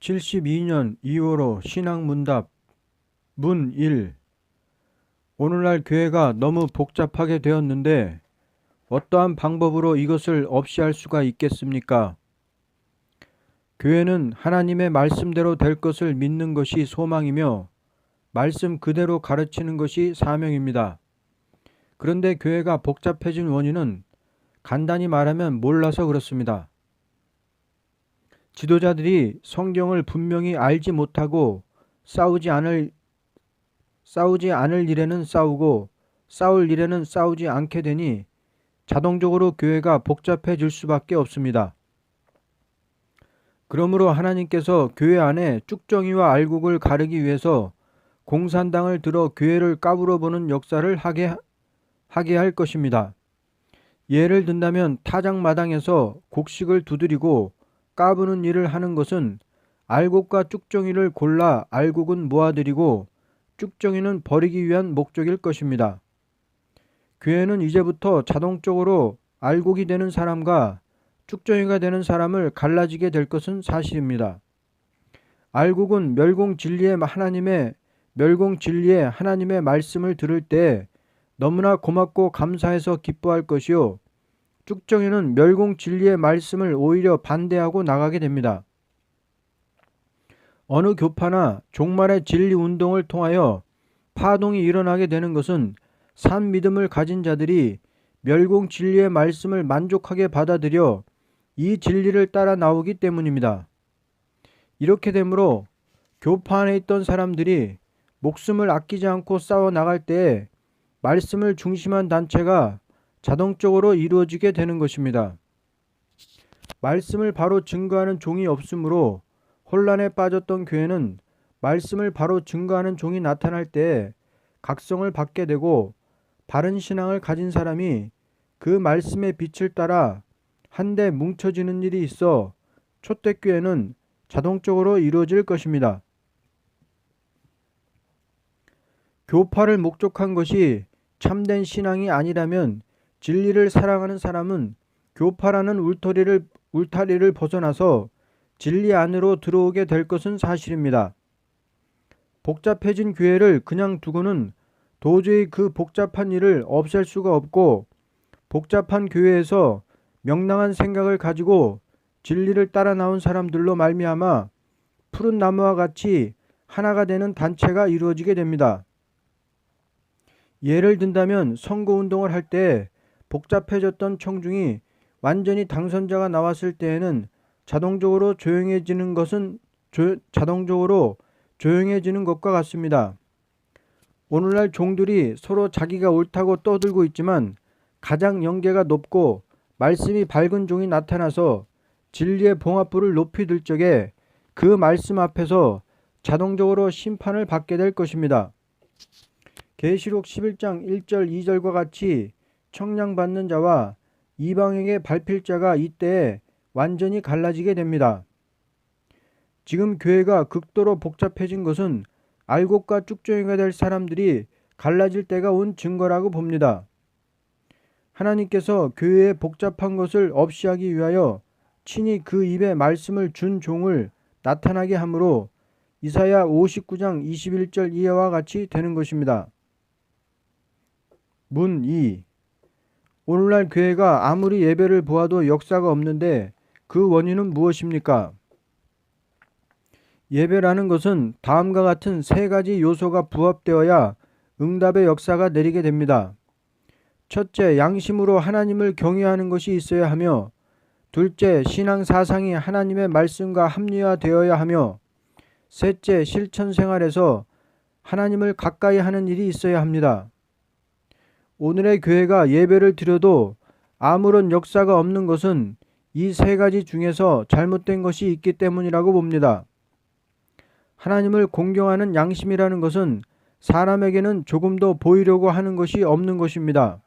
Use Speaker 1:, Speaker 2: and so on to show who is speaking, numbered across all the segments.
Speaker 1: 72년 2월호 신앙문답 문 1. 오늘날 교회가 너무 복잡하게 되었는데 어떠한 방법으로 이것을 없이 할 수가 있겠습니까? 교회는 하나님의 말씀대로 될 것을 믿는 것이 소망이며 말씀 그대로 가르치는 것이 사명입니다. 그런데 교회가 복잡해진 원인은 간단히 말하면 몰라서 그렇습니다. 지도자들이 성경을 분명히 알지 못하고 싸우지 않을 일에는 싸우고 싸울 일에는 싸우지 않게 되니 자동적으로 교회가 복잡해질 수밖에 없습니다. 그러므로 하나님께서 교회 안에 쭉정이와 알곡을 가르기 위해서 공산당을 들어 교회를 까불어 보는 역사를 하게 할 것입니다. 예를 든다면 타작마당에서 곡식을 두드리고 까부는 일을 하는 것은 알곡과 쭉정이를 골라 알곡은 모아들이고 쭉정이는 버리기 위한 목적일 것입니다. 교회는 이제부터 자동적으로 알곡이 되는 사람과 쭉정이가 되는 사람을 갈라지게 될 것은 사실입니다. 알곡은 멸공 진리의 하나님의 말씀을 들을 때 너무나 고맙고 감사해서 기뻐할 것이요, 쭉정이는 멸공 진리의 말씀을 오히려 반대하고 나가게 됩니다. 어느 교파나 종말의 진리 운동을 통하여 파동이 일어나게 되는 것은 산 믿음을 가진 자들이 멸공 진리의 말씀을 만족하게 받아들여 이 진리를 따라 나오기 때문입니다. 이렇게 되므로 교파 안에 있던 사람들이 목숨을 아끼지 않고 싸워 나갈 때에 말씀을 중심한 단체가 자동적으로 이루어지게 되는 것입니다. 말씀을 바로 증거하는 종이 없으므로 혼란에 빠졌던 교회는 말씀을 바로 증거하는 종이 나타날 때 각성을 받게 되고 바른 신앙을 가진 사람이 그 말씀의 빛을 따라 한데 뭉쳐지는 일이 있어 초대교회는 자동적으로 이루어질 것입니다. 교파를 목적한 것이 참된 신앙이 아니라면 진리를 사랑하는 사람은 교파라는 울타리를 벗어나서 진리 안으로 들어오게 될 것은 사실입니다. 복잡해진 교회를 그냥 두고는 도저히 그 복잡한 일을 없앨 수가 없고, 복잡한 교회에서 명랑한 생각을 가지고 진리를 따라 나온 사람들로 말미암아 푸른 나무와 같이 하나가 되는 단체가 이루어지게 됩니다. 예를 든다면 선거운동을 할 때 복잡해졌던 청중이 완전히 당선자가 나왔을 때에는 자동적으로 조용해지는 것과 같습니다. 오늘날 종들이 서로 자기가 옳다고 떠들고 있지만 가장 영계가 높고 말씀이 밝은 종이 나타나서 진리의 봉합부를 높이 들 적에 그 말씀 앞에서 자동적으로 심판을 받게 될 것입니다. 계시록 11장 1절 2절과 같이 청량받는 자와 이방에게 밟힐 자가 이때에 완전히 갈라지게 됩니다. 지금 교회가 극도로 복잡해진 것은 알곡과 쭉정이가 될 사람들이 갈라질 때가 온 증거라고 봅니다. 하나님께서 교회의 복잡한 것을 없이 하기 위하여 친히 그 입에 말씀을 준 종을 나타나게 하므로 이사야 59장 21절 이하와 같이 되는 것입니다. 문 2. 오늘날 교회가 아무리 예배를 보아도 역사가 없는데 그 원인은 무엇입니까? 예배라는 것은 다음과 같은 세 가지 요소가 부합되어야 응답의 역사가 내리게 됩니다. 첫째, 양심으로 하나님을 경외하는 것이 있어야 하며, 둘째, 신앙 사상이 하나님의 말씀과 합리화되어야 하며, 셋째, 실천 생활에서 하나님을 가까이 하는 일이 있어야 합니다. 오늘의 교회가 예배를 드려도 아무런 역사가 없는 것은 이 세 가지 중에서 잘못된 것이 있기 때문이라고 봅니다. 하나님을 공경하는 양심이라는 것은 사람에게는 조금도 보이려고 하는 것이 없는 것입니다.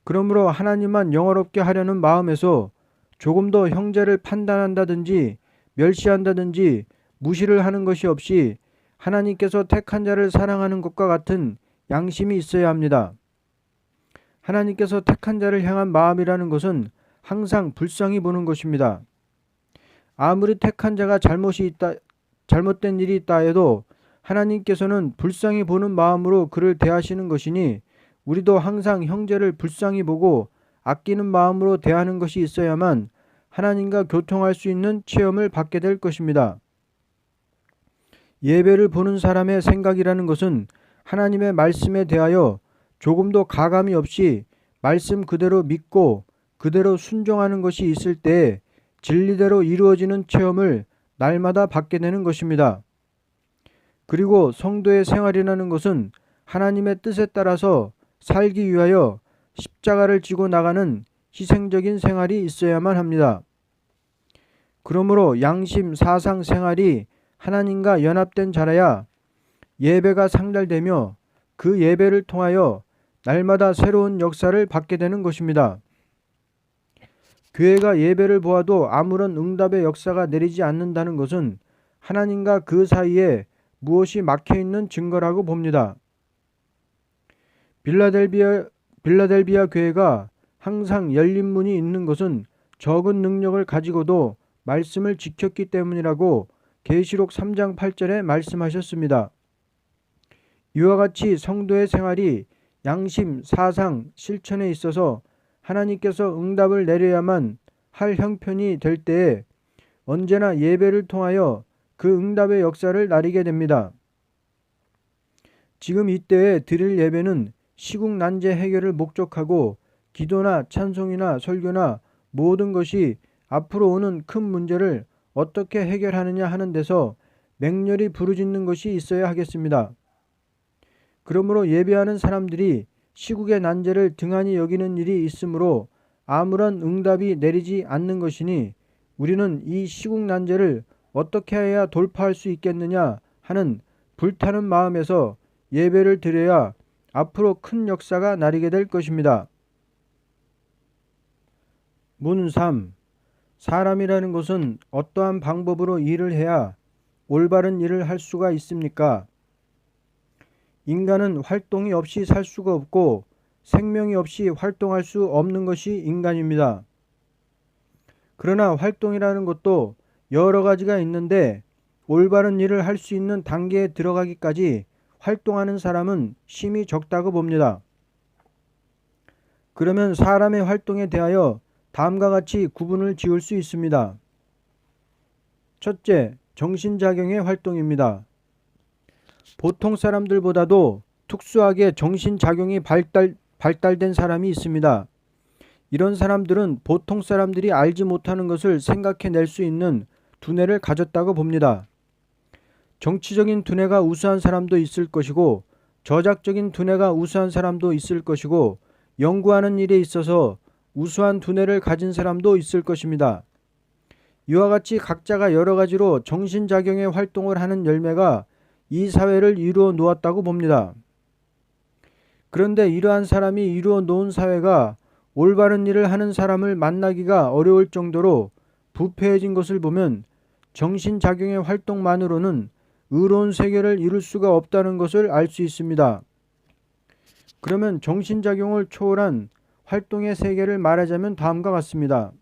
Speaker 1: 그러므로 하나님만 영화롭게 하려는 마음에서 조금도 형제를 판단한다든지 멸시한다든지 무시를 하는 것이 없이 하나님께서 택한 자를 사랑하는 것과 같은 양심이 있어야 합니다. 하나님께서 택한 자를 향한 마음이라는 것은 항상 불쌍히 보는 것입니다. 아무리 택한 자가 잘못된 일이 있다 해도 하나님께서는 불쌍히 보는 마음으로 그를 대하시는 것이니 우리도 항상 형제를 불쌍히 보고 아끼는 마음으로 대하는 것이 있어야만 하나님과 교통할 수 있는 체험을 받게 될 것입니다. 예배를 보는 사람의 생각이라는 것은 하나님의 말씀에 대하여 조금도 가감이 없이 말씀 그대로 믿고 그대로 순종하는 것이 있을 때에 진리대로 이루어지는 체험을 날마다 받게 되는 것입니다. 그리고 성도의 생활이라는 것은 하나님의 뜻에 따라서 살기 위하여 십자가를 지고 나가는 희생적인 생활이 있어야만 합니다. 그러므로 양심, 사상, 생활이 하나님과 연합된 자라야 예배가 상달되며 그 예배를 통하여 날마다 새로운 역사를 받게 되는 것입니다. 교회가 예배를 보아도 아무런 응답의 역사가 내리지 않는다는 것은 하나님과 그 사이에 무엇이 막혀 있는 증거라고 봅니다. 빌라델비아 교회가 항상 열린 문이 있는 것은 적은 능력을 가지고도 말씀을 지켰기 때문이라고 계시록 3장 8절에 말씀하셨습니다. 이와 같이 성도의 생활이 양심, 사상, 실천에 있어서 하나님께서 응답을 내려야만 할 형편이 될 때에 언제나 예배를 통하여 그 응답의 역사를 나리게 됩니다. 지금 이때에 드릴 예배는 시국 난제 해결을 목적하고 기도나 찬송이나 설교나 모든 것이 앞으로 오는 큰 문제를 어떻게 해결하느냐 하는 데서 맹렬히 부르짖는 것이 있어야 하겠습니다. 그러므로 예배하는 사람들이 시국의 난제를 등한히 여기는 일이 있으므로 아무런 응답이 내리지 않는 것이니 우리는 이 시국 난제를 어떻게 해야 돌파할 수 있겠느냐 하는 불타는 마음에서 예배를 드려야 앞으로 큰 역사가 나리게 될 것입니다. 문 3. 사람이라는 것은 어떠한 방법으로 일을 해야 올바른 일을 할 수가 있습니까? 인간은 활동이 없이 살 수가 없고 생명이 없이 활동할 수 없는 것이 인간입니다. 그러나 활동이라는 것도 여러 가지가 있는데 올바른 일을 할 수 있는 단계에 들어가기까지 활동하는 사람은 심히 적다고 봅니다. 그러면 사람의 활동에 대하여 다음과 같이 구분을 지을 수 있습니다. 첫째, 정신작용의 활동입니다. 보통 사람들보다도 특수하게 정신작용이 발달된 사람이 있습니다. 이런 사람들은 보통 사람들이 알지 못하는 것을 생각해낼 수 있는 두뇌를 가졌다고 봅니다. 정치적인 두뇌가 우수한 사람도 있을 것이고 저작적인 두뇌가 우수한 사람도 있을 것이고 연구하는 일에 있어서 우수한 두뇌를 가진 사람도 있을 것입니다. 이와 같이 각자가 여러 가지로 정신작용의 활동을 하는 열매가 이 사회를 이루어 놓았다고 봅니다. 그런데 이러한 사람이 이루어 놓은 사회가 올바른 일을 하는 사람을 만나기가 어려울 정도로 부패해진 것을 보면 정신작용의 활동만으로는 의로운 세계를 이룰 수가 없다는 것을 알 수 있습니다. 그러면 정신작용을 초월한 활동의 세계를 말하자면 다음과 같습니다.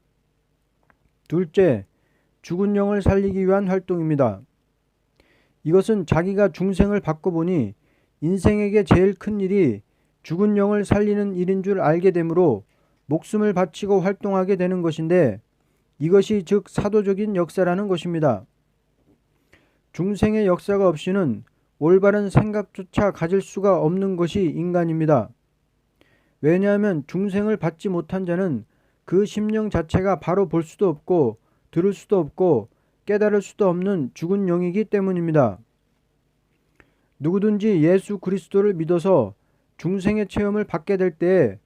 Speaker 1: 둘째, 죽은 영을 살리기 위한 활동입니다. 이것은 자기가 중생을 바꿔보니 인생에게 제일 큰 일이 죽은 영을 살리는 일인 줄 알게 되므로 목숨을 바치고 활동하게 되는 것인데 이것이 즉 사도적인 역사라는 것입니다. 중생의 역사가 없이는 올바른 생각조차 가질 수가 없는 것이 인간입니다. 왜냐하면 중생을 받지 못한 자는 그 심령 자체가 바로 볼 수도 없고 들을 수도 없고 깨달을 수도 없는 죽은 영이기 때문입니다. 누구든지 예수 그리스도를 믿어서 중생의 체험을 받게 될 때에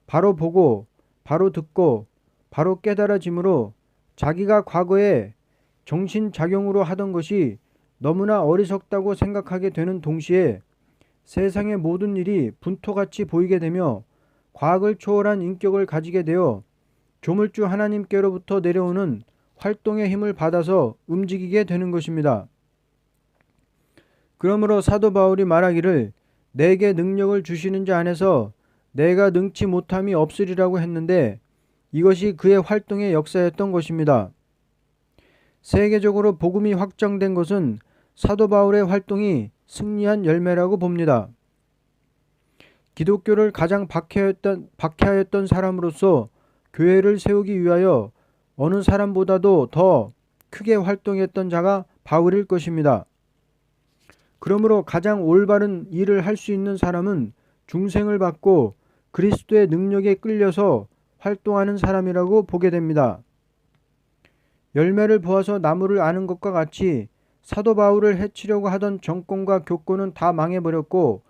Speaker 1: 바로 보고 바로 듣고 바로 깨달아지므로 자기가 과거에 정신작용으로 하던 것이 너무나 어리석다고 생각하게 되는 동시에 세상의 모든 일이 분토같이 보이게 되며 과학을 초월한 인격을 가지게 되어 조물주 하나님께로부터 내려오는 활동의 힘을 받아서 움직이게 되는 것입니다. 그러므로 사도 바울이 말하기를 내게 능력을 주시는 자 안에서 내가 능치 못함이 없으리라고 했는데 이것이 그의 활동의 역사였던 것입니다. 세계적으로 복음이 확장된 것은 사도 바울의 활동이 승리한 열매라고 봅니다. 기독교를 가장 박해하였던 사람으로서 교회를 세우기 위하여 어느 사람보다도 더 크게 활동했던 자가 바울일 것입니다. 그러므로 가장 올바른 일을 할 수 있는 사람은 중생을 받고 그리스도의 능력에 끌려서 활동하는 사람이라고 보게 됩니다. 열매를 보아서 나무를 아는 것과 같이 사도 바울을 해치려고 하던 정권과 교권은 다 망해버렸고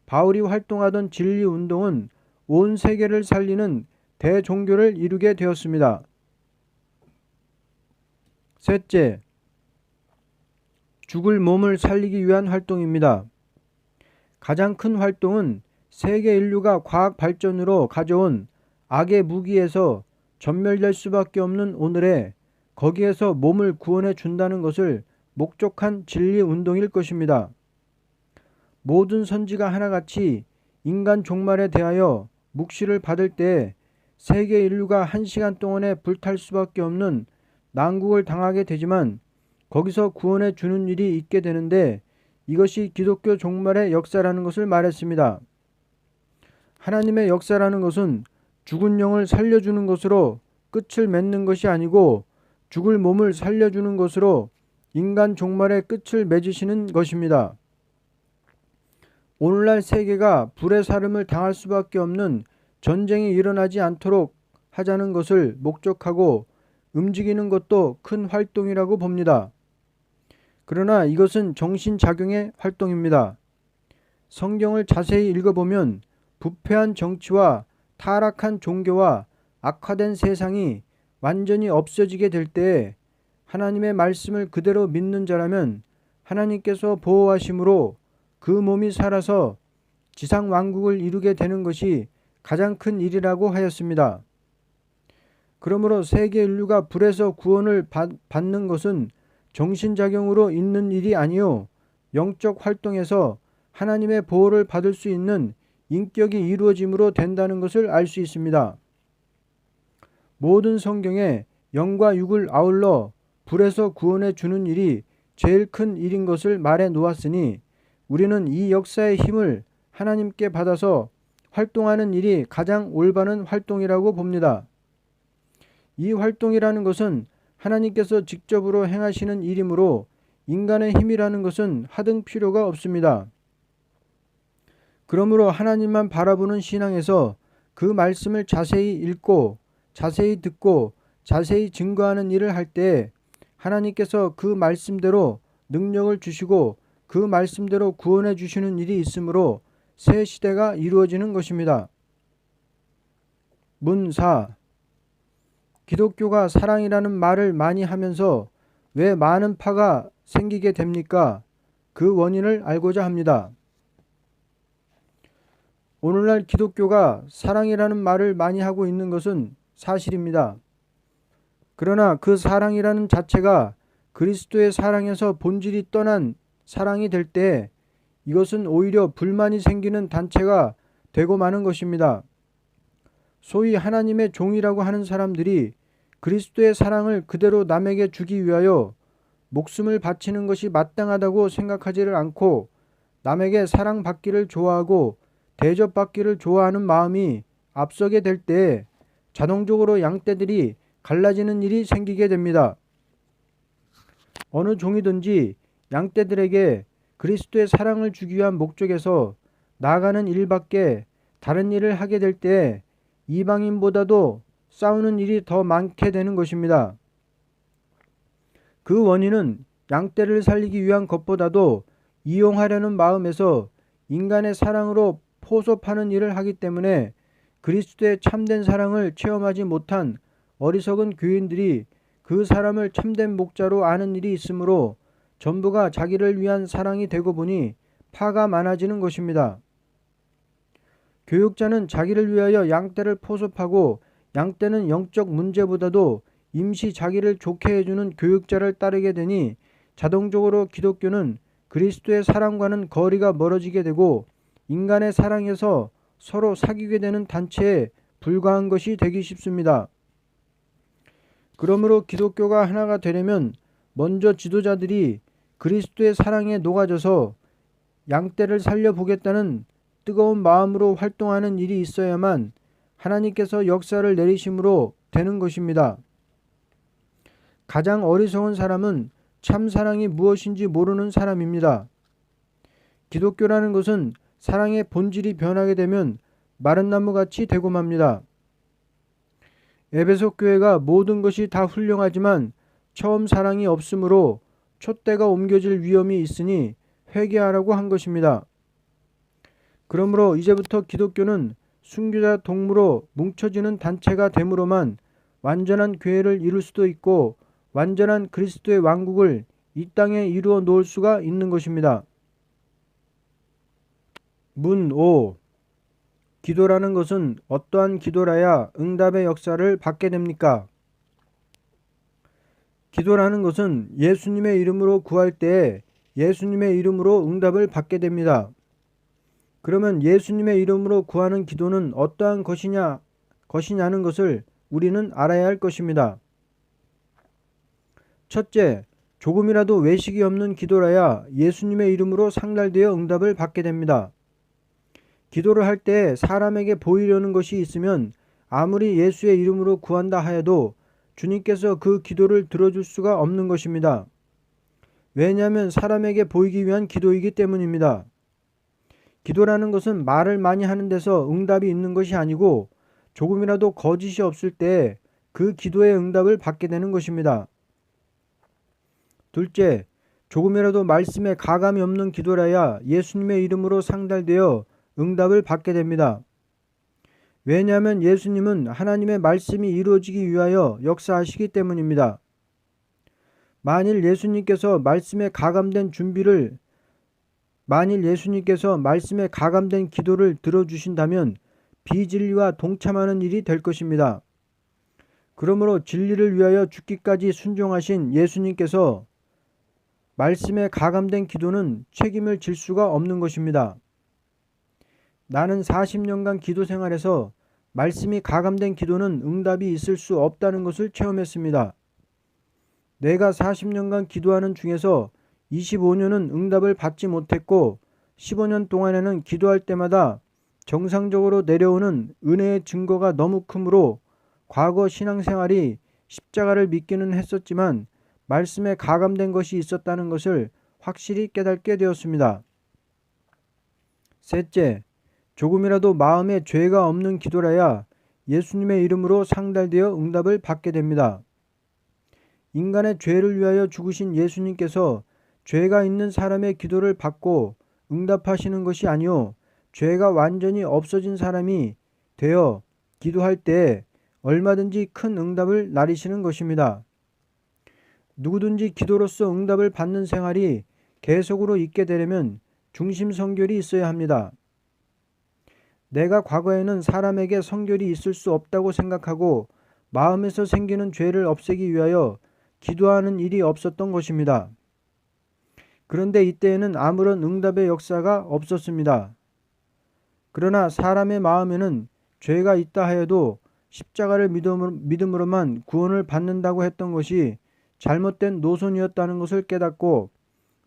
Speaker 1: 바울이 활동하던 진리 운동은 온 세계를 살리는 대종교를 이루게 되었습니다. 셋째, 죽을 몸을 살리기 위한 활동입니다. 가장 큰 활동은 세계 인류가 과학 발전으로 가져온 악의 무기에서 전멸될 수밖에 없는 오늘에 거기에서 몸을 구원해 준다는 것을 목적한 진리 운동일 것입니다. 모든 선지가 하나같이 인간 종말에 대하여 묵시를 받을 때 세계 인류가 1시간 동안에 불탈 수밖에 없는 난국을 당하게 되지만 거기서 구원해 주는 일이 있게 되는데 이것이 기독교 종말의 역사라는 것을 말했습니다. 하나님의 역사라는 것은 죽은 영을 살려주는 것으로 끝을 맺는 것이 아니고 죽을 몸을 살려주는 것으로 인간 종말의 끝을 맺으시는 것입니다. 오늘날 세계가 불의 사름을 당할 수밖에 없는 전쟁이 일어나지 않도록 하자는 것을 목적하고 움직이는 것도 큰 활동이라고 봅니다. 그러나 이것은 정신작용의 활동입니다. 성경을 자세히 읽어보면 부패한 정치와 타락한 종교와 악화된 세상이 완전히 없어지게 될 때에 하나님의 말씀을 그대로 믿는 자라면 하나님께서 보호하심으로 그 몸이 살아서 지상 왕국을 이루게 되는 것이 가장 큰 일이라고 하였습니다. 그러므로 세계 인류가 불에서 구원을 받는 것은 정신작용으로 있는 일이 아니요 영적 활동에서 하나님의 보호를 받을 수 있는 인격이 이루어짐으로 된다는 것을 알 수 있습니다. 모든 성경에 영과 육을 아울러 불에서 구원해 주는 일이 제일 큰 일인 것을 말해 놓았으니 우리는 이 역사의 힘을 하나님께 받아서 활동하는 일이 가장 올바른 활동이라고 봅니다. 이 활동이라는 것은 하나님께서 직접으로 행하시는 일이므로 인간의 힘이라는 것은 하등 필요가 없습니다. 그러므로 하나님만 바라보는 신앙에서 그 말씀을 자세히 읽고 자세히 듣고 자세히 증거하는 일을 할 때 하나님께서 그 말씀대로 능력을 주시고 그 말씀대로 구원해 주시는 일이 있으므로 새 시대가 이루어지는 것입니다. 문사 기독교가 사랑이라는 말을 많이 하면서 왜 많은 파가 생기게 됩니까? 그 원인을 알고자 합니다. 오늘날 기독교가 사랑이라는 말을 많이 하고 있는 것은 사실입니다. 그러나 그 사랑이라는 자체가 그리스도의 사랑에서 본질이 떠난 사랑이 될 때 이것은 오히려 불만이 생기는 단체가 되고 마는 것입니다. 소위 하나님의 종이라고 하는 사람들이 그리스도의 사랑을 그대로 남에게 주기 위하여 목숨을 바치는 것이 마땅하다고 생각하지를 않고 남에게 사랑받기를 좋아하고 대접받기를 좋아하는 마음이 앞서게 될 때 자동적으로 양떼들이 갈라지는 일이 생기게 됩니다. 어느 종이든지 양떼들에게 그리스도의 사랑을 주기 위한 목적에서 나아가는 일밖에 다른 일을 하게 될 때 이방인보다도 싸우는 일이 더 많게 되는 것입니다. 그 원인은 양떼를 살리기 위한 것보다도 이용하려는 마음에서 인간의 사랑으로 포섭하는 일을 하기 때문에 그리스도의 참된 사랑을 체험하지 못한 어리석은 교인들이 그 사람을 참된 목자로 아는 일이 있으므로 전부가 자기를 위한 사랑이 되고 보니 파가 많아지는 것입니다. 교육자는 자기를 위하여 양떼를 포섭하고 양떼는 영적 문제보다도 임시 자기를 좋게 해주는 교육자를 따르게 되니 자동적으로 기독교는 그리스도의 사랑과는 거리가 멀어지게 되고 인간의 사랑에서 서로 사귀게 되는 단체에 불과한 것이 되기 쉽습니다. 그러므로 기독교가 하나가 되려면 먼저 지도자들이 그리스도의 사랑에 녹아져서 양떼를 살려보겠다는 뜨거운 마음으로 활동하는 일이 있어야만 하나님께서 역사를 내리심으로 되는 것입니다. 가장 어리석은 사람은 참 사랑이 무엇인지 모르는 사람입니다. 기독교라는 것은 사랑의 본질이 변하게 되면 마른 나무같이 되고 맙니다. 에베소 교회가 모든 것이 다 훌륭하지만 처음 사랑이 없으므로 촛대가 옮겨질 위험이 있으니 회개하라고 한 것입니다. 그러므로 이제부터 기독교는 순교자 동무로 뭉쳐지는 단체가 됨으로만 완전한 교회를 이룰 수도 있고 완전한 그리스도의 왕국을 이 땅에 이루어 놓을 수가 있는 것입니다. 문 5. 기도라는 것은 어떠한 기도라야 응답의 역사를 받게 됩니까? 기도라는 것은 예수님의 이름으로 구할 때에 예수님의 이름으로 응답을 받게 됩니다. 그러면 예수님의 이름으로 구하는 기도는 어떠한 것이냐는 것을 우리는 알아야 할 것입니다. 첫째, 조금이라도 외식이 없는 기도라야 예수님의 이름으로 상달되어 응답을 받게 됩니다. 기도를 할 때 사람에게 보이려는 것이 있으면 아무리 예수의 이름으로 구한다 하여도 주님께서 그 기도를 들어줄 수가 없는 것입니다. 왜냐하면 사람에게 보이기 위한 기도이기 때문입니다. 기도라는 것은 말을 많이 하는 데서 응답이 있는 것이 아니고 조금이라도 거짓이 없을 때 그 기도의 응답을 받게 되는 것입니다. 둘째, 조금이라도 말씀에 가감이 없는 기도라야 예수님의 이름으로 상달되어 응답을 받게 됩니다. 왜냐하면 예수님은 하나님의 말씀이 이루어지기 위하여 역사하시기 때문입니다. 만일 예수님께서 말씀에 가감된 기도를 들어주신다면 비진리와 동참하는 일이 될 것입니다. 그러므로 진리를 위하여 죽기까지 순종하신 예수님께서 말씀에 가감된 기도는 책임을 질 수가 없는 것입니다. 나는 40년간 기도 생활에서 말씀이 가감된 기도는 응답이 있을 수 없다는 것을 체험했습니다. 내가 40년간 기도하는 중에서 25년은 응답을 받지 못했고 15년 동안에는 기도할 때마다 정상적으로 내려오는 은혜의 증거가 너무 크므로 과거 신앙생활이 십자가를 믿기는 했었지만 말씀에 가감된 것이 있었다는 것을 확실히 깨닫게 되었습니다. 셋째, 조금이라도 마음에 죄가 없는 기도라야 예수님의 이름으로 상달되어 응답을 받게 됩니다. 인간의 죄를 위하여 죽으신 예수님께서 죄가 있는 사람의 기도를 받고 응답하시는 것이 아니요 죄가 완전히 없어진 사람이 되어 기도할 때 얼마든지 큰 응답을 나리시는 것입니다. 누구든지 기도로서 응답을 받는 생활이 계속으로 있게 되려면 중심 성결이 있어야 합니다. 내가 과거에는 사람에게 성결이 있을 수 없다고 생각하고 마음에서 생기는 죄를 없애기 위하여 기도하는 일이 없었던 것입니다. 그런데 이때에는 아무런 응답의 역사가 없었습니다. 그러나 사람의 마음에는 죄가 있다 하여도 십자가를 믿음으로만 구원을 받는다고 했던 것이 잘못된 노선이었다는 것을 깨닫고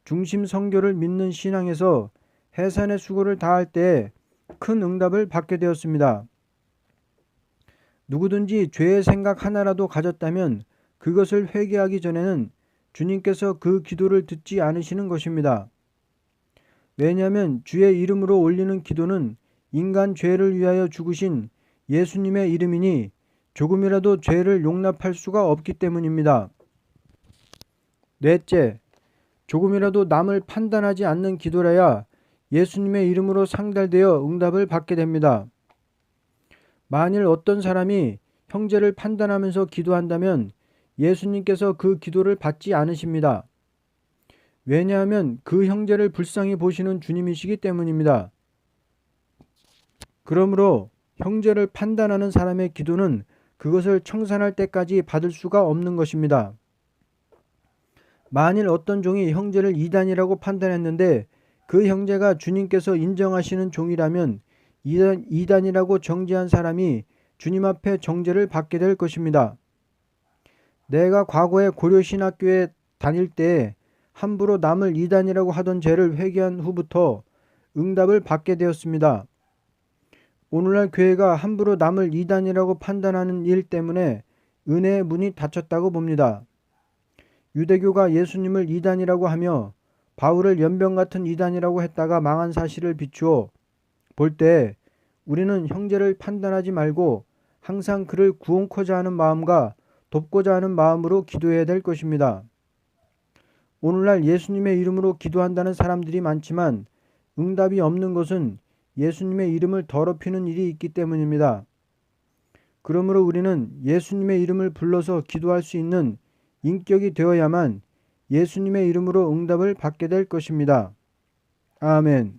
Speaker 1: 중심 성결을 믿는 신앙에서 해산의 수고를 다할 때에 큰 응답을 받게 되었습니다. 누구든지 죄의 생각 하나라도 가졌다면 그것을 회개하기 전에는 주님께서 그 기도를 듣지 않으시는 것입니다. 왜냐하면 주의 이름으로 올리는 기도는 인간 죄를 위하여 죽으신 예수님의 이름이니 조금이라도 죄를 용납할 수가 없기 때문입니다. 넷째, 조금이라도 남을 판단하지 않는 기도라야 예수님의 이름으로 상달되어 응답을 받게 됩니다. 만일 어떤 사람이 형제를 판단하면서 기도한다면 예수님께서 그 기도를 받지 않으십니다. 왜냐하면 그 형제를 불쌍히 보시는 주님이시기 때문입니다. 그러므로 형제를 판단하는 사람의 기도는 그것을 청산할 때까지 받을 수가 없는 것입니다. 만일 어떤 종이 형제를 이단이라고 판단했는데 그 형제가 주님께서 인정하시는 종이라면 이단이라고 정죄한 사람이 주님 앞에 정죄를 받게 될 것입니다. 내가 과거에 고려신학교에 다닐 때에 함부로 남을 이단이라고 하던 죄를 회개한 후부터 응답을 받게 되었습니다. 오늘날 교회가 함부로 남을 이단이라고 판단하는 일 때문에 은혜의 문이 닫혔다고 봅니다. 유대교가 예수님을 이단이라고 하며 바울을 연병 같은 이단이라고 했다가 망한 사실을 비추어 볼 때 우리는 형제를 판단하지 말고 항상 그를 구원코자 하는 마음과 돕고자 하는 마음으로 기도해야 될 것입니다. 오늘날 예수님의 이름으로 기도한다는 사람들이 많지만 응답이 없는 것은 예수님의 이름을 더럽히는 일이 있기 때문입니다. 그러므로 우리는 예수님의 이름을 불러서 기도할 수 있는 인격이 되어야만 예수님의 이름으로 응답을 받게 될 것입니다. 아멘.